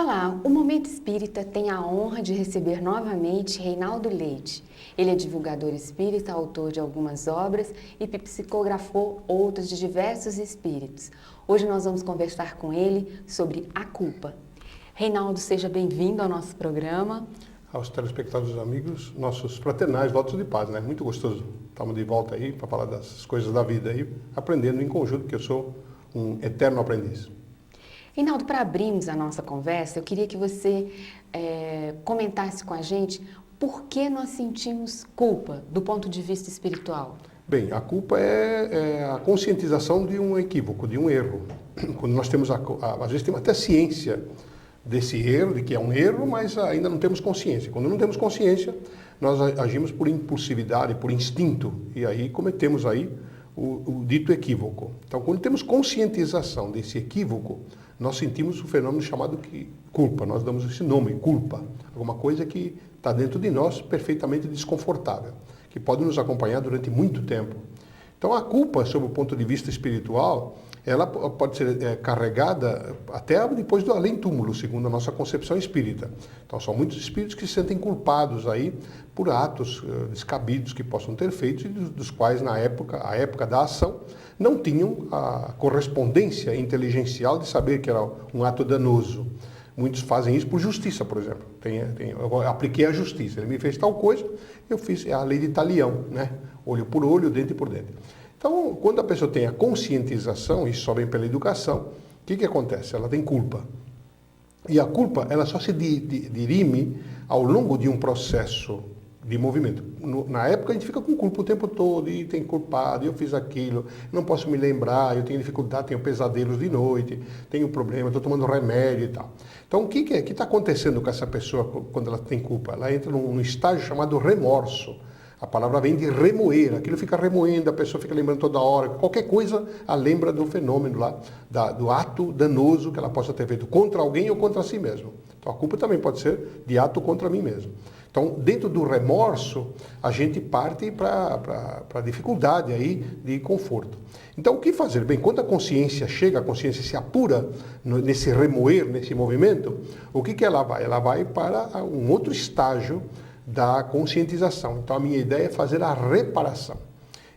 Olá, o Momento Espírita tem a honra de receber novamente Reinaldo Leite. Ele é divulgador espírita, autor de algumas obras e psicografou outras de diversos espíritos. Hoje nós vamos conversar com ele sobre a culpa. Reinaldo, seja bem-vindo ao nosso programa. Aos telespectadores amigos, nossos fraternais votos de paz, né? Muito gostoso. Estamos de volta aí para falar das coisas da vida aí, aprendendo em conjunto, que eu sou um eterno aprendiz. Reinaldo, para abrirmos a nossa conversa, eu queria que você comentasse com a gente por que nós sentimos culpa do ponto de vista espiritual. Bem, a culpa é a conscientização de um equívoco, de um erro. Quando nós temos, às vezes temos até ciência desse erro, de que é um erro, mas ainda não temos consciência. Quando não temos consciência, nós agimos por impulsividade, por instinto, e aí cometemos aí o dito equívoco. Então, quando temos conscientização desse equívoco, nós sentimos o fenômeno chamado culpa. Nós damos esse nome, culpa. Alguma coisa que está dentro de nós perfeitamente desconfortável, que pode nos acompanhar durante muito tempo. Então, a culpa, sob o ponto de vista espiritual, ela pode ser carregada até depois do além-túmulo, segundo a nossa concepção espírita. Então, são muitos espíritos que se sentem culpados aí por atos descabidos que possam ter feito e dos quais, a época da ação, não tinham a correspondência inteligencial de saber que era um ato danoso. Muitos fazem isso por justiça, por exemplo. Eu apliquei a justiça, ele me fez tal coisa, eu fiz a lei de talião, né? Olho por olho, dente por dente. Então, quando a pessoa tem a conscientização, isso só vem pela educação, o que acontece? Ela tem culpa. E a culpa, ela só se dirime ao longo de um processo de movimento. Na época, a gente fica com culpa o tempo todo, e tem culpado, eu fiz aquilo, não posso me lembrar, eu tenho dificuldade, tenho pesadelos de noite, tenho problema, estou tomando remédio e tal. Então, o que está acontecendo com essa pessoa quando ela tem culpa? Ela entra num estágio chamado remorso. A palavra vem de remoer, aquilo fica remoendo, a pessoa fica lembrando toda hora, qualquer coisa a lembra do fenômeno lá, do ato danoso que ela possa ter feito contra alguém ou contra si mesmo. Então a culpa também pode ser de ato contra mim mesmo. Então, dentro do remorso, a gente parte para a dificuldade aí de conforto. Então, o que fazer? Bem, quando a consciência chega, a consciência se apura nesse remoer, nesse movimento, o que ela vai? Ela vai para um outro estágio da conscientização. Então, a minha ideia é fazer a reparação.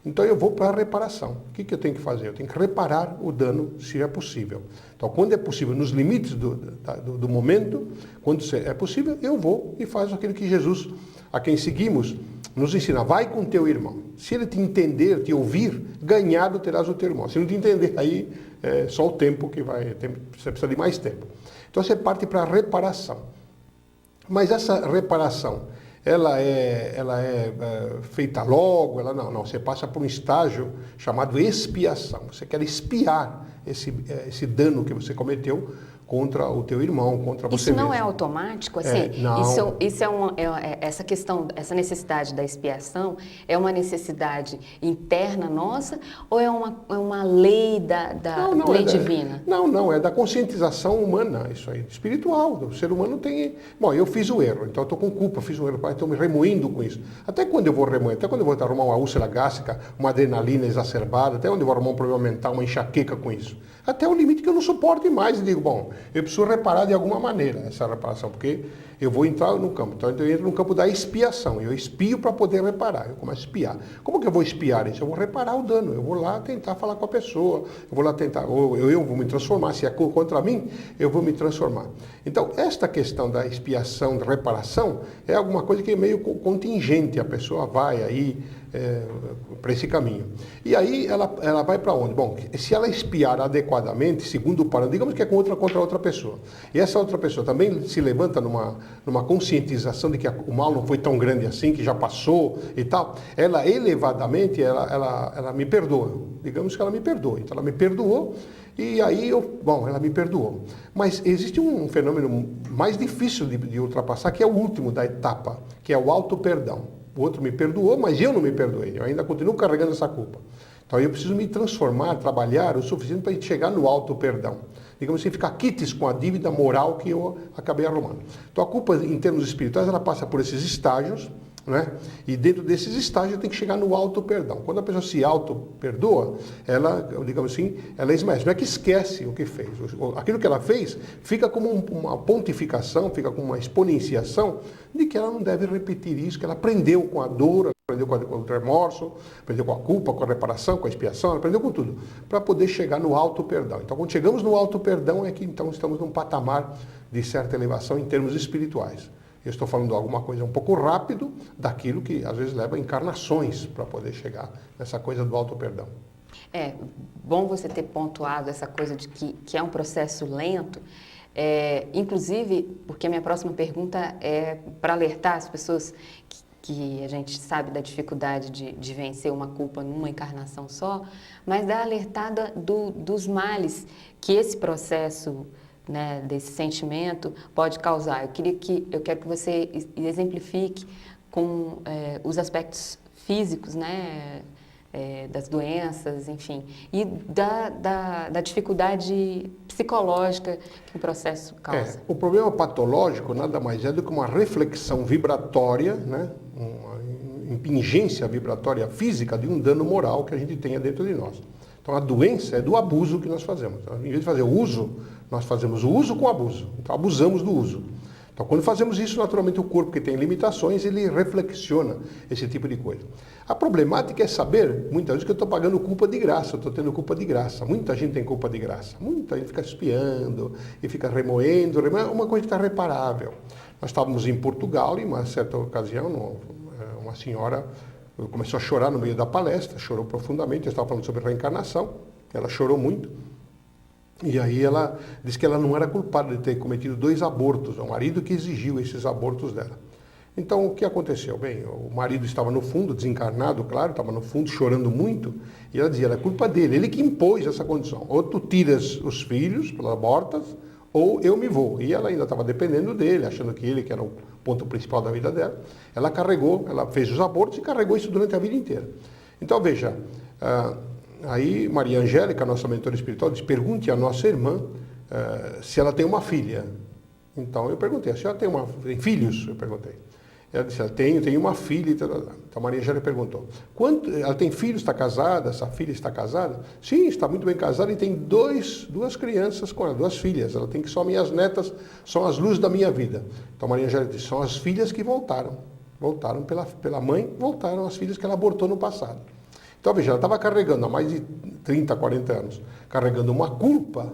Então, eu vou para a reparação. O que eu tenho que fazer? Eu tenho que reparar o dano, se é possível. Então, quando é possível, nos limites do momento, quando é possível, eu vou e faço aquilo que Jesus, a quem seguimos, nos ensina. Vai com teu irmão. Se ele te entender, te ouvir, ganhado terás o teu irmão. Se não te entender, aí é só o tempo que vai... Você precisa de mais tempo. Então, você parte para a reparação. Mas essa reparação, ela é feita logo, não, você passa por um estágio chamado expiação. Você quer expiar esse dano que você cometeu contra o teu irmão, contra você mesmo. Isso não é automático? Assim, não. Essa questão, essa necessidade da expiação é uma necessidade interna nossa ou é uma lei lei divina? Não, é da conscientização humana, isso aí, espiritual. O ser humano tem... Bom, eu fiz o erro, então eu estou com culpa, fiz o erro, estou me remoendo com isso. Até quando eu vou remoer? Até quando eu vou arrumar uma úlcera gástrica, uma adrenalina exacerbada, até onde eu vou arrumar um problema mental, uma enxaqueca com isso? Até o limite que eu não suporto mais e digo, bom, eu preciso reparar de alguma maneira essa reparação, porque eu vou entrar no campo. Então eu entro no campo da expiação, eu expio para poder reparar, eu começo a espiar. Como que eu vou espiar isso? Eu vou reparar o dano, eu vou lá tentar falar com a pessoa, eu vou lá tentar, ou eu vou me transformar, se é contra mim, eu vou me transformar. Então esta questão da expiação, da reparação, é alguma coisa que é meio contingente, a pessoa vai aí para esse caminho. E aí ela vai para onde? Bom, se ela expiar adequadamente, segundo o padrão, digamos que é contra outra pessoa, e essa outra pessoa também se levanta numa conscientização de que o mal não foi tão grande assim, que já passou e tal, ela elevadamente, ela me perdoa. Digamos que ela me perdoa. Então ela me perdoou e aí ela me perdoou. Mas existe um fenômeno mais difícil de ultrapassar, que é o último da etapa, que é o auto-perdão. O outro me perdoou, mas eu não me perdoei. Eu ainda continuo carregando essa culpa. Então eu preciso me transformar, trabalhar o suficiente para chegar no auto-perdão. Digamos assim, ficar quites com a dívida moral que eu acabei arrumando. Então a culpa, em termos espirituais, ela passa por esses estágios né? E dentro desses estágios tem que chegar no auto-perdão. Quando a pessoa se auto-perdoa, ela, digamos assim, ela esmaece. Não é que esquece o que fez. Aquilo que ela fez fica como uma pontificação, fica como uma exponenciação de que ela não deve repetir isso, que ela aprendeu com a dor, aprendeu com o remorso, aprendeu com a culpa, com a reparação, com a expiação, ela aprendeu com tudo, para poder chegar no auto-perdão. Então, quando chegamos no auto-perdão, é que então estamos num patamar de certa elevação em termos espirituais. Eu estou falando de alguma coisa um pouco rápido daquilo que às vezes leva encarnações para poder chegar nessa coisa do auto-perdão. É bom você ter pontuado essa coisa de que é um processo lento, inclusive porque a minha próxima pergunta é para alertar as pessoas que a gente sabe da dificuldade de vencer uma culpa numa encarnação só, mas da alertada dos males que esse processo, né, desse sentimento pode causar. Eu quero que você exemplifique com os aspectos físicos, né, das doenças, enfim, e da dificuldade psicológica que o processo causa. O problema patológico nada mais é do que uma reflexão vibratória, né, uma impingência vibratória física de um dano moral que a gente tenha dentro de nós. Então a doença é do abuso que nós fazemos. Em vez de fazer o uso, nós fazemos o uso com abuso. Então abusamos do uso. Então quando fazemos isso, naturalmente o corpo que tem limitações, ele reflexiona esse tipo de coisa. A problemática é saber, muitas vezes, que eu estou pagando culpa de graça, eu estou tendo culpa de graça. Muita gente tem culpa de graça. Muita gente fica espiando e fica remoendo, uma coisa que está reparável. Nós estávamos em Portugal e, em uma certa ocasião, uma senhora começou a chorar no meio da palestra, chorou profundamente, eu estava falando sobre reencarnação, ela chorou muito, e aí ela disse que ela não era culpada de ter cometido 2 abortos, é o marido que exigiu esses abortos dela. Então, o que aconteceu? Bem, o marido estava no fundo, desencarnado, claro, estava no fundo chorando muito, e ela dizia, era culpa dele, ele que impôs essa condição, ou tu tiras os filhos pelas abortas, ou eu me vou. E ela ainda estava dependendo dele, achando que ele que era o ponto principal da vida dela. Ela fez os abortos e carregou isso durante a vida inteira. Então, veja, aí Maria Angélica, nossa mentora espiritual, disse, pergunte à nossa irmã se ela tem uma filha. Então, eu perguntei, a senhora tem filhos? Eu perguntei. Ela disse, tenho uma filha. Então, Maria Angélica perguntou, ela tem filhos, está casada, essa filha está casada? Sim, está muito bem casada e tem duas crianças com ela, 2 filhas. Ela tem que só minhas netas, são as luzes da minha vida. Então, Maria Angélica disse, são as filhas que voltaram pela mãe, voltaram as filhas que ela abortou no passado. Então, veja, ela estava carregando há mais de 30, 40 anos, carregando uma culpa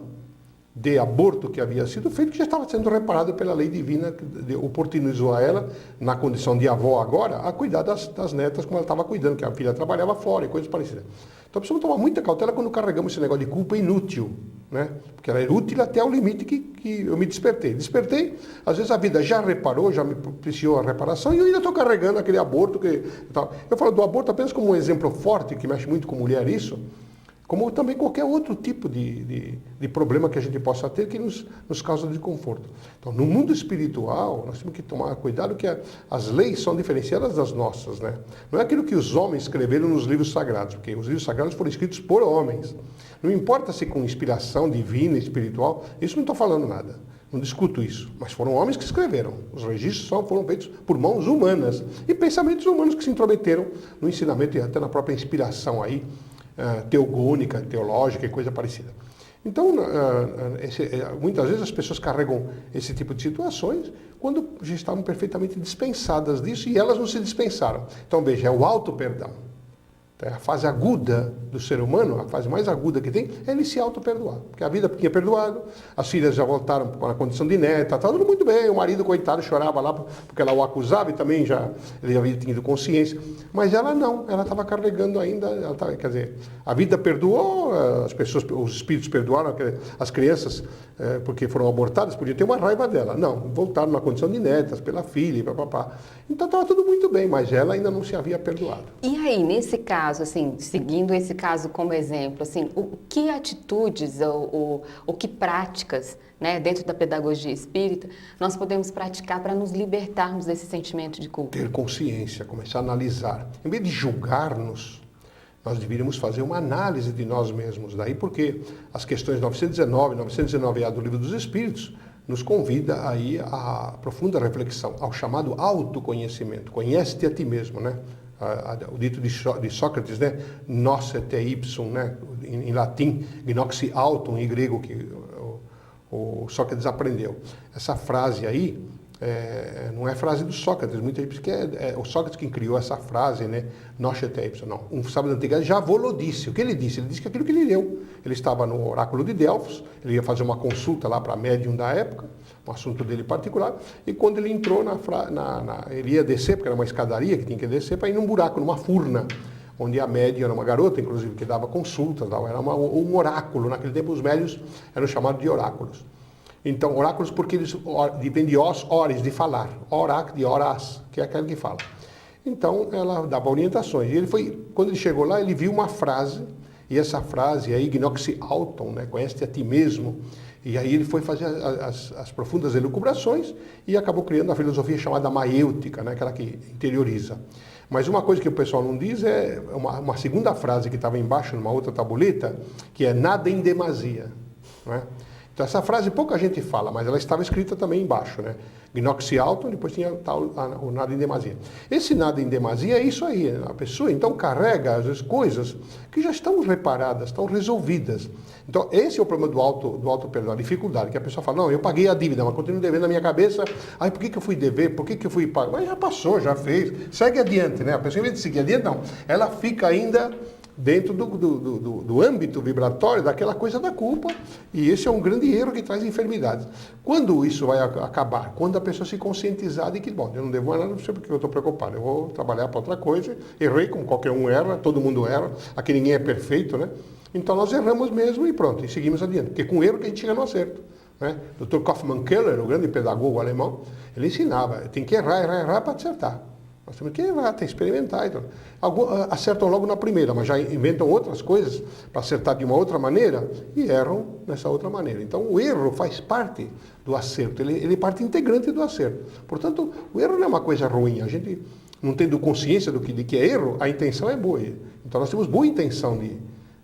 de aborto que havia sido feito, que já estava sendo reparado pela lei divina, que oportunizou a ela, na condição de avó agora, a cuidar das netas como ela estava cuidando, que a filha trabalhava fora e coisas parecidas. Então precisamos tomar muita cautela quando carregamos esse negócio de culpa inútil, né? Porque ela é útil até o limite que eu me despertei. Despertei, às vezes a vida já reparou, já me propiciou a reparação, e eu ainda estou carregando aquele aborto que... Eu falo do aborto apenas como um exemplo forte, que mexe muito com mulher isso, como também qualquer outro tipo de problema que a gente possa ter que nos causa desconforto. Então, no mundo espiritual, nós temos que tomar cuidado que as leis são diferenciadas das nossas, né? Não é aquilo que os homens escreveram nos livros sagrados, porque os livros sagrados foram escritos por homens. Não importa se com inspiração divina, espiritual, isso não estou falando nada. Não discuto isso, mas foram homens que escreveram. Os registros foram feitos por mãos humanas e pensamentos humanos que se intrometeram no ensinamento e até na própria inspiração aí, teogônica, teológica e coisa parecida. Então, muitas vezes as pessoas carregam esse tipo de situações quando já estavam perfeitamente dispensadas disso e elas não se dispensaram. Então, veja, é o auto-perdão. A fase aguda do ser humano, a fase mais aguda que tem, é ele se auto-perdoar. Porque a vida tinha perdoado, as filhas já voltaram com a condição de neta, estava tudo muito bem, o marido, coitado, chorava lá porque ela o acusava e também ele já havia tido consciência. Mas ela não, ela estava carregando ainda, quer dizer, a vida perdoou, as pessoas, os espíritos perdoaram, as crianças, porque foram abortadas, podiam ter uma raiva dela. Não, voltaram na condição de netas, pela filha e papapá. Então estava tudo muito bem, mas ela ainda não se havia perdoado. E aí, nesse caso, assim, seguindo esse caso como exemplo, assim, que atitudes ou que práticas, né, dentro da pedagogia espírita, nós podemos praticar para nos libertarmos desse sentimento de culpa? Ter consciência, começar a analisar. Em vez de julgar-nos, nós deveríamos fazer uma análise de nós mesmos. Daí porque as questões 919 e 919A do Livro dos Espíritos nos convida aí à profunda reflexão, ao chamado autoconhecimento. Conhece-te a ti mesmo, né? O dito de Sócrates, né? Nosse te ipsum, né? Em latim, gnoxi autum, em grego, que o Sócrates aprendeu. Essa frase aí não é frase do Sócrates, muita gente diz que é o Sócrates quem criou essa frase, né? Nosse te ipsum. Não, um sábio da antiguidade já lo disse. O que ele disse? Ele disse que aquilo que ele leu. Ele estava no oráculo de Delfos, ele ia fazer uma consulta lá para a médium da época, um assunto dele particular, e quando ele entrou ele ia descer, porque era uma escadaria que tinha que descer, para ir num buraco, numa furna, onde a médium era uma garota, inclusive, que dava consultas, era um oráculo. Naquele tempo os médios eram chamados de oráculos. Então, oráculos porque eles vêm de ores, de falar, orac, de horas, que é aquele que fala. Então, ela dava orientações. E quando ele chegou lá, ele viu uma frase, e essa frase aí, gnoxi auton, né, conhece-te a ti mesmo. E aí ele foi fazer as profundas elucubrações e acabou criando a filosofia chamada maêutica, né, aquela que interioriza. Mas uma coisa que o pessoal não diz é uma segunda frase que estava embaixo, numa outra tabuleta, que é nada em demasia. Não é? Então essa frase pouca gente fala, mas ela estava escrita também embaixo, né? Gnoxi auton, depois tinha o nada em demasia. Esse nada em demasia é isso aí, a pessoa então carrega às vezes coisas que já estão reparadas, estão resolvidas. Então esse é o problema do auto perdão, a dificuldade, que a pessoa fala, não, eu paguei a dívida, mas continuo devendo na minha cabeça, por que eu fui dever, por que eu fui pagar? Mas já passou, já fez, segue adiante, né? A pessoa em vez de seguir adiante, não, ela fica ainda dentro do âmbito vibratório daquela coisa da culpa, e esse é um grande erro que traz enfermidades. Quando isso vai acabar? Quando a pessoa se conscientizar de que, bom, eu não devo nada, não sei porque eu estou preocupado, eu vou trabalhar para outra coisa, errei como qualquer um erra, todo mundo erra, aqui ninguém é perfeito, né? Então nós erramos mesmo e pronto, e seguimos adiante, porque com erro que a gente chega no acerto. Né? Dr. Kaufmann Keller, o grande pedagogo alemão, ele ensinava, tem que errar para acertar. Nós temos que errar, tem que experimentar. Então. Acertam logo na primeira, mas já inventam outras coisas para acertar de uma outra maneira e erram nessa outra maneira. Então o erro faz parte do acerto, ele é parte integrante do acerto. Portanto, o erro não é uma coisa ruim. A gente não tendo consciência de que é erro, a intenção é boa. Então nós temos boa intenção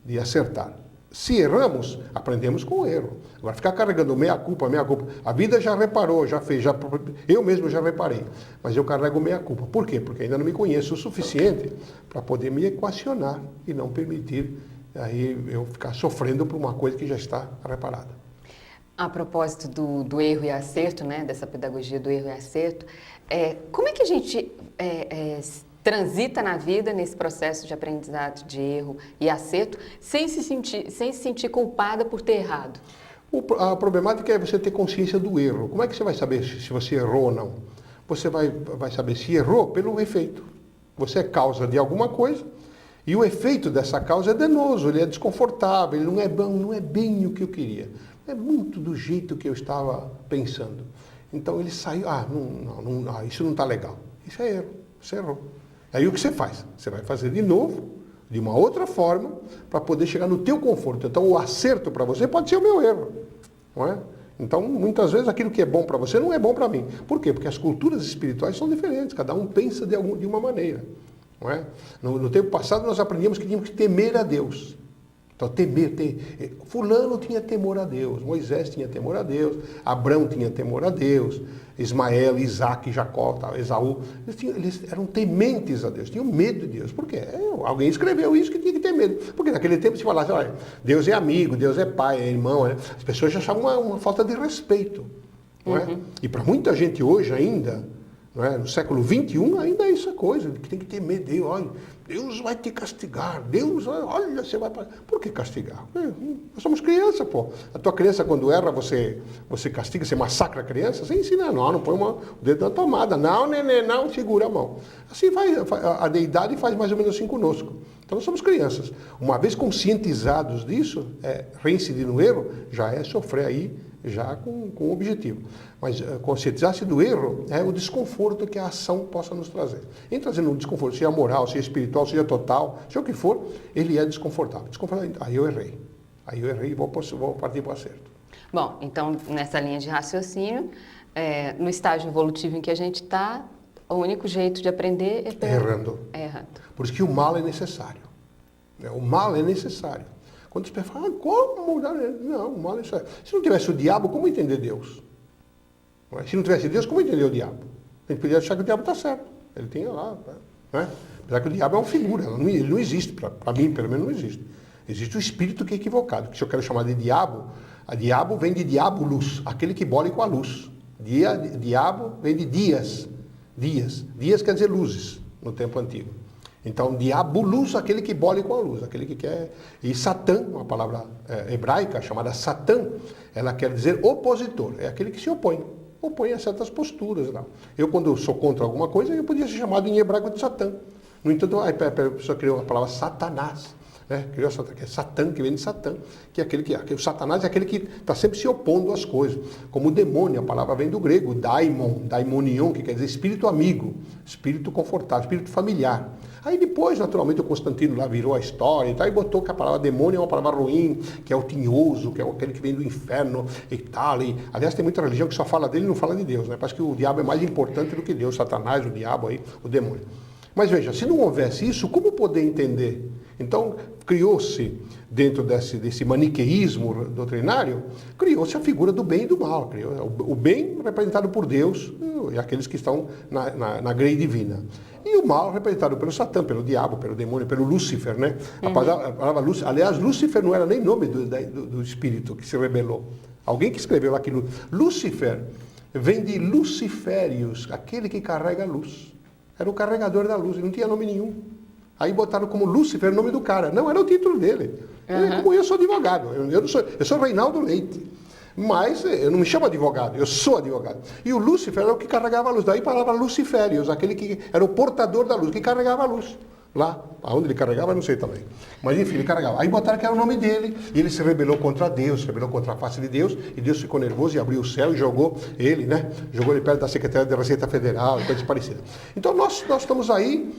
de acertar. Se erramos, aprendemos com o erro. Agora, ficar carregando meia-culpa, a vida já reparou, já fez, eu mesmo já reparei, mas eu carrego meia-culpa. Por quê? Porque ainda não me conheço o suficiente para poder me equacionar e não permitir aí eu ficar sofrendo por uma coisa que já está reparada. A propósito do erro e acerto, né, dessa pedagogia do erro e acerto, como é que a gente transita na vida nesse processo de aprendizado de erro e acerto sem se sentir culpada por ter errado? A problemática é você ter consciência do erro. Como é que você vai saber se você errou ou não? Você vai saber se errou pelo efeito. Você é causa de alguma coisa e o efeito dessa causa é danoso, ele é desconfortável, ele não é bem o que eu queria. Não é muito do jeito que eu estava pensando. Então ele saiu, isso não está legal. Isso é erro, você errou. Aí o que você faz? Você vai fazer de novo, de uma outra forma, para poder chegar no teu conforto. Então o acerto para você pode ser o meu erro, não é? Então muitas vezes aquilo que é bom para você não é bom para mim. Por quê? Porque as culturas espirituais são diferentes, cada um pensa de uma maneira, não é? No tempo passado nós aprendíamos que tínhamos que temer a Deus. Então, fulano tinha temor a Deus, Moisés tinha temor a Deus, Abraão tinha temor a Deus, Ismael, Isaac, Jacó, Esaú, eles eram tementes a Deus, tinham medo de Deus. Por quê? Alguém escreveu isso que tinha que ter medo. Porque naquele tempo se falasse, olha, Deus é amigo, Deus é pai, é irmão, né? As pessoas já achavam uma falta de respeito. Não é? E para muita gente hoje ainda, não é? No século XXI, ainda é essa coisa, que tem que ter medo de Deus. Olha, Deus vai te castigar. Deus, olha, você vai... Por que castigar? Nós somos criança, pô. A tua criança, quando erra, você castiga, você massacra a criança, você ensina, não põe o dedo na tomada. Não, neném, não, segura a mão. Assim a deidade faz mais ou menos assim conosco. Então nós somos crianças. Uma vez conscientizados disso, reincidir no erro, já é sofrer aí, já com o objetivo. Mas conscientizar-se do erro é o desconforto que a ação possa nos trazer. Em trazendo um desconforto, seja moral, seja espiritual, seja total, seja o que for, ele é desconfortável. Aí eu errei e vou partir para o acerto. Bom, então nessa linha de raciocínio, no estágio evolutivo em que a gente está, o único jeito de aprender é errando. Errando. Por isso que o mal é necessário. O mal é necessário. Quando as pessoas falam, como mudar? Não, o mal é necessário. Se não tivesse o diabo, como entender Deus? Se não tivesse Deus, como entender o diabo? A gente podia achar que o diabo está certo. Ele tem lá, né? Apesar que o diabo é uma figura, ele não existe, para mim pelo menos não existe. Existe o espírito que é equivocado, que se eu quero chamar de diabo, a diabo vem de diabolos, aquele que bole com a luz. Diabo vem de dias. Dias quer dizer luzes, no tempo antigo. Então, diabolos, aquele que bole com a luz, aquele que quer... E Satã, uma palavra hebraica chamada Satã, ela quer dizer opositor, é aquele que se opõe a certas posturas. Não. Eu, quando sou contra alguma coisa, eu podia ser chamado em hebraico de Satã. No entanto, a pessoa criou a palavra Satanás. Criou que é Satã, que vem de Satã, que é aquele que o Satanás é aquele que está sempre se opondo às coisas. Como o demônio, a palavra vem do grego, daimonion, que quer dizer espírito amigo, espírito confortável, espírito familiar. Aí depois, naturalmente, o Constantino lá virou a história e tal, e botou que a palavra demônio é uma palavra ruim, que é o tinhoso, que é aquele que vem do inferno e tal. E, aliás, tem muita religião que só fala dele e não fala de Deus, né? Parece que o diabo é mais importante do que Deus, Satanás, o diabo aí, o demônio. Mas veja, se não houvesse isso, como poder entender? Então, criou-se, dentro desse maniqueísmo doutrinário, criou-se a figura do bem e do mal. O bem representado por Deus e aqueles que estão na grei divina. E o mal representado pelo Satã, pelo diabo, pelo demônio, pelo Lúcifer, né? A palavra Lúcifer, aliás, Lúcifer não era nem nome do espírito que se rebelou. Alguém que escreveu aquilo. Lúcifer vem de Luciférios, aquele que carrega a luz. Era o carregador da luz, ele não tinha nome nenhum. Aí botaram como Lúcifer o nome do cara. Não, era o título dele. Como eu sou advogado, eu sou Reinaldo Leite. Mas eu não me chamo advogado, eu sou advogado. E o Lúcifer era o que carregava a luz. Daí a palavra Luciférios, aquele que era o portador da luz, que carregava a luz. Lá, aonde ele carregava, eu não sei também. Mas enfim, ele carregava. Aí botaram que era o nome dele, e ele se rebelou contra Deus, se rebelou contra a face de Deus, e Deus ficou nervoso e abriu o céu e jogou ele, né? Jogou ele perto da Secretaria da Receita Federal, coisa parecida. Então nós estamos aí,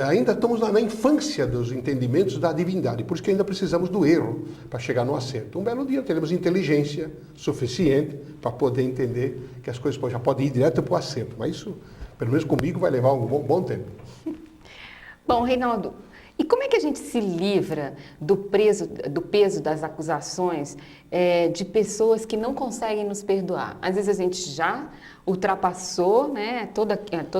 ainda estamos na infância dos entendimentos da divindade, por isso que ainda precisamos do erro para chegar no acerto. Um belo dia teremos inteligência suficiente para poder entender que as coisas já podem ir direto para o acerto, mas isso, pelo menos comigo, vai levar um bom tempo. Bom, Reinaldo, e como é que a gente se livra do peso das acusações de pessoas que não conseguem nos perdoar? Às vezes a gente já ultrapassou, né, todo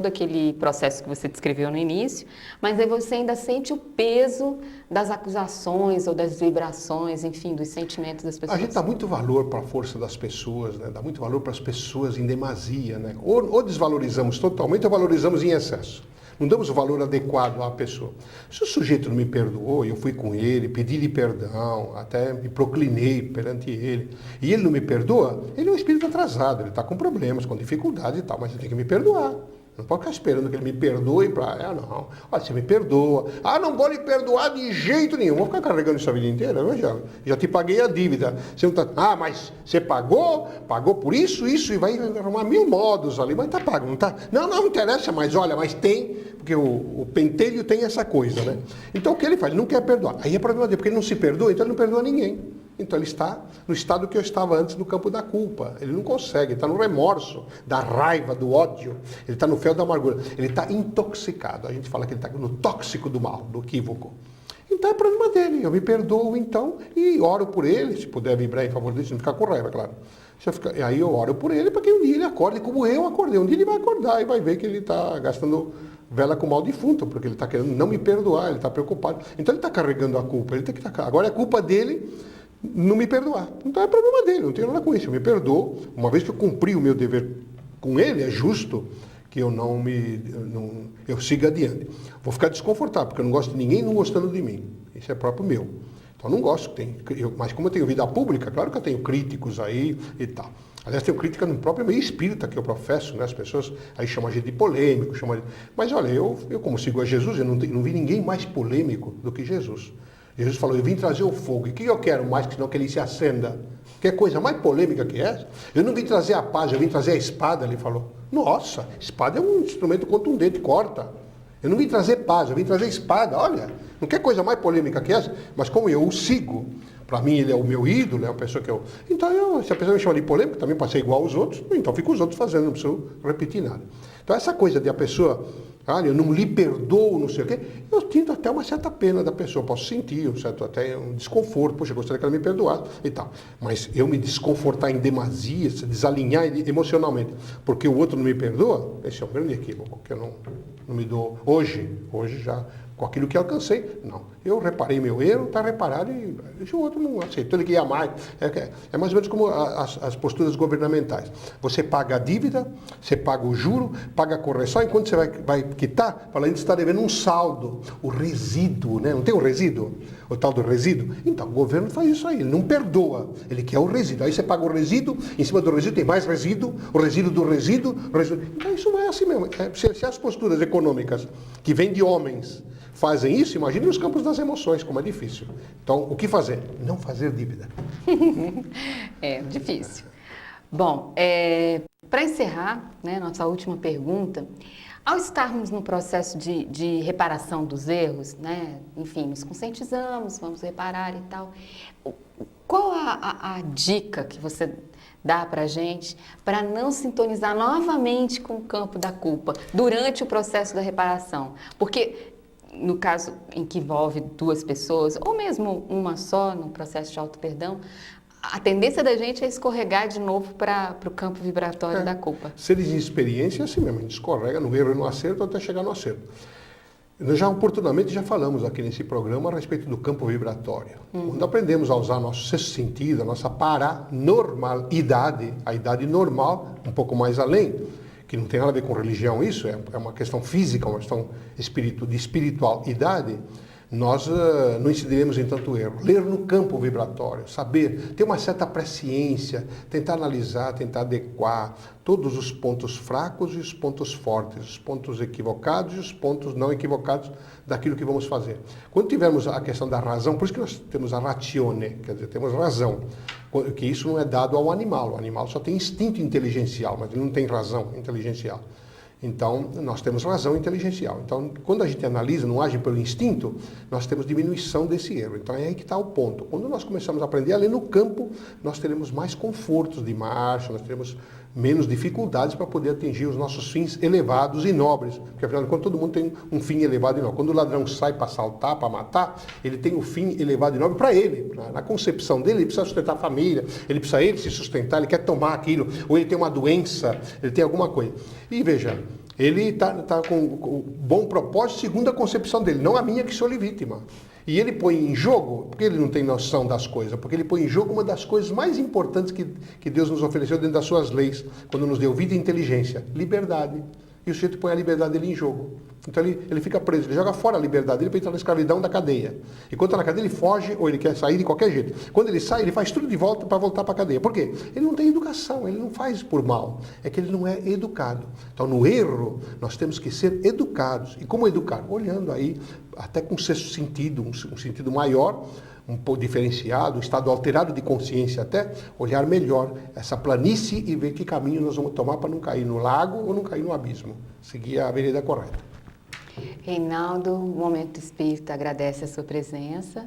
aquele processo que você descreveu no início, mas aí você ainda sente o peso das acusações ou das vibrações, enfim, dos sentimentos das pessoas. A gente dá muito valor para a força das pessoas, né? Dá muito valor para as pessoas em demasia, né? Ou desvalorizamos totalmente ou valorizamos em excesso. Não damos o valor adequado à pessoa. Se o sujeito não me perdoou, eu fui com ele, pedi-lhe perdão, até me proclinei perante ele, e ele não me perdoa, ele é um espírito atrasado, ele está com problemas, com dificuldades e tal, mas ele tem que me perdoar. Não pode ficar esperando que ele me perdoe para... não. Olha, você me perdoa. Não vou lhe perdoar de jeito nenhum. Vou ficar carregando isso a vida inteira? Eu já te paguei a dívida. Você não tá... mas você pagou por isso, e vai arrumar 1000 modos ali. Mas tá pago, não tá? Não interessa, mas olha, mas tem... Porque o pentelho tem essa coisa, né? Então o que ele faz? Ele não quer perdoar. Aí é problema dele, porque ele não se perdoa, então ele não perdoa ninguém. Então ele está no estado que eu estava antes, no campo da culpa. Ele não consegue, ele está no remorso, da raiva, do ódio. Ele está no fel da amargura. Ele está intoxicado. A gente fala que ele está no tóxico do mal, do equívoco. Então é problema dele. Eu me perdoo então e oro por ele, se puder vibrar em favor dele, se não ficar com raiva, claro. E aí eu oro por ele para que um dia ele acorde como eu acordei. Um dia ele vai acordar e vai ver que ele está gastando vela com mal defunto, porque ele está querendo não me perdoar, ele está preocupado. Então ele está carregando a culpa. Ele tem que estar... Agora é culpa dele não me perdoar. Então é problema dele, não tenho nada com isso. Eu me perdoo. Uma vez que eu cumpri o meu dever com ele, é justo que eu eu siga adiante. Vou ficar desconfortável, porque eu não gosto de ninguém não gostando de mim. Isso é próprio meu. Então eu não gosto. Mas como eu tenho vida pública, claro que eu tenho críticos aí e tal. Aliás, tenho crítica no próprio meio espírita que eu professo, né? As pessoas aí chamam a gente de polêmico, mas olha, eu como sigo a Jesus, eu não vi ninguém mais polêmico do que Jesus. Jesus falou, eu vim trazer o fogo. E o que eu quero mais que senão que ele se acenda? Que coisa mais polêmica que é essa? Eu não vim trazer a paz, eu vim trazer a espada, ele falou. Nossa, espada é um instrumento contundente, corta. Eu não vim trazer paz, eu vim trazer espada. Olha, não quer coisa mais polêmica que essa? Mas como eu o sigo, para mim ele é o meu ídolo, é uma pessoa que eu... Então, se a pessoa me chama de polêmica, também passei igual aos outros, então fico os outros fazendo, não preciso repetir nada. Então essa coisa de a pessoa eu não lhe perdoo, não sei o quê, eu sinto até uma certa pena da pessoa, posso sentir até um desconforto, poxa, eu gostaria que ela me perdoasse e tal. Mas eu me desconfortar em demasia, se desalinhar emocionalmente, porque o outro não me perdoa, esse é um grande equívoco, que eu não me dou hoje já, com aquilo que alcancei, não. Eu reparei meu erro, está reparado e o outro não aceitou, ele quer mais. É mais ou menos como as posturas governamentais. Você paga a dívida, você paga o juro, paga a correção, e quando você vai quitar, fala, ainda está devendo um saldo, o resíduo, né? Não tem o resíduo? O tal do resíduo? Então, o governo faz isso aí, ele não perdoa, ele quer o resíduo. Aí você paga o resíduo, em cima do resíduo tem mais resíduo, o resíduo do resíduo, o resíduo. Então, isso não é assim mesmo. Se as posturas econômicas que vêm de homens fazem isso, imagine nos campos das emoções, como é difícil. Então, o que fazer? Não fazer dívida. É difícil. Bom, para encerrar, né, nossa última pergunta, ao estarmos no processo de reparação dos erros, né, enfim, nos conscientizamos, vamos reparar e tal, qual a dica que você dá para a gente para não sintonizar novamente com o campo da culpa durante o processo da reparação? Porque no caso em que envolve duas pessoas, ou mesmo uma só no processo de auto-perdão, a tendência da gente é escorregar de novo para o campo vibratório da culpa. Seres de experiência é assim mesmo, a gente escorrega no erro e no acerto até chegar no acerto. Nós já oportunamente já falamos aqui nesse programa a respeito do campo vibratório. Quando aprendemos a usar nosso sexto sentido, a nossa paranormalidade, a idade normal, um pouco mais além, que não tem nada a ver com religião isso, é uma questão física, uma questão de espiritualidade, nós não incidiremos em tanto erro. Ler no campo vibratório, saber, ter uma certa presciência, tentar analisar, tentar adequar todos os pontos fracos e os pontos fortes, os pontos equivocados e os pontos não equivocados daquilo que vamos fazer. Quando tivermos a questão da razão, por isso que nós temos a ratione, quer dizer, temos razão, que isso não é dado ao animal. O animal só tem instinto inteligencial, mas ele não tem razão inteligencial. Então, nós temos razão inteligencial. Então, quando a gente analisa, não age pelo instinto, nós temos diminuição desse erro. Então, é aí que está o ponto. Quando nós começamos a aprender a ler no campo, nós teremos mais confortos de marcha, nós teremos menos dificuldades para poder atingir os nossos fins elevados e nobres. Porque, afinal de contas, todo mundo tem um fim elevado e nobre. Quando o ladrão sai para assaltar, para matar, ele tem um fim elevado e nobre para ele. Na concepção dele, ele precisa sustentar a família, ele precisa se sustentar, ele quer tomar aquilo, ou ele tem uma doença, ele tem alguma coisa. E veja, ele está com bom propósito segundo a concepção dele, não a minha que sou vítima. E ele põe em jogo, porque ele não tem noção das coisas, porque ele põe em jogo uma das coisas mais importantes que Deus nos ofereceu dentro das suas leis, quando nos deu vida e inteligência, liberdade. E o sujeito põe a liberdade dele em jogo. Então ele fica preso, ele joga fora a liberdade dele para entrar na escravidão da cadeia. E quando está na cadeia, ele foge ou ele quer sair de qualquer jeito. Quando ele sai, ele faz tudo de volta para voltar para a cadeia. Por quê? Ele não tem educação, ele não faz por mal. É que ele não é educado. Então, no erro, nós temos que ser educados. E como educar? Olhando aí, até com um sexto sentido, um sentido maior, um pouco diferenciado, um estado alterado de consciência até, olhar melhor essa planície e ver que caminho nós vamos tomar para não cair no lago ou não cair no abismo. Seguir a vereda correta. Reinaldo, o Momento Espírita agradece a sua presença.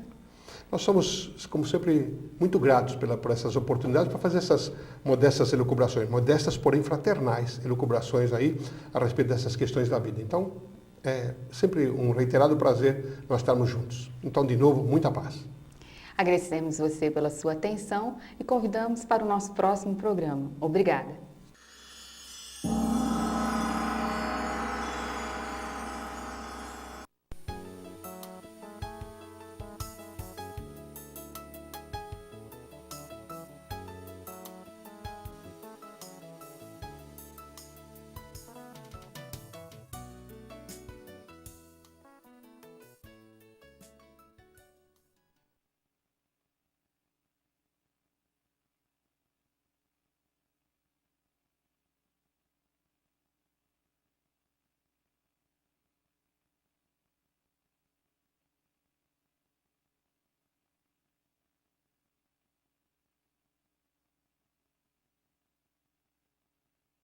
Nós somos, como sempre, muito gratos por essas oportunidades para fazer essas modestas elucubrações, modestas, porém fraternais elucubrações aí a respeito dessas questões da vida. Então, é sempre um reiterado prazer nós estarmos juntos. Então, de novo, muita paz. Agradecemos você pela sua atenção e convidamos para o nosso próximo programa. Obrigada.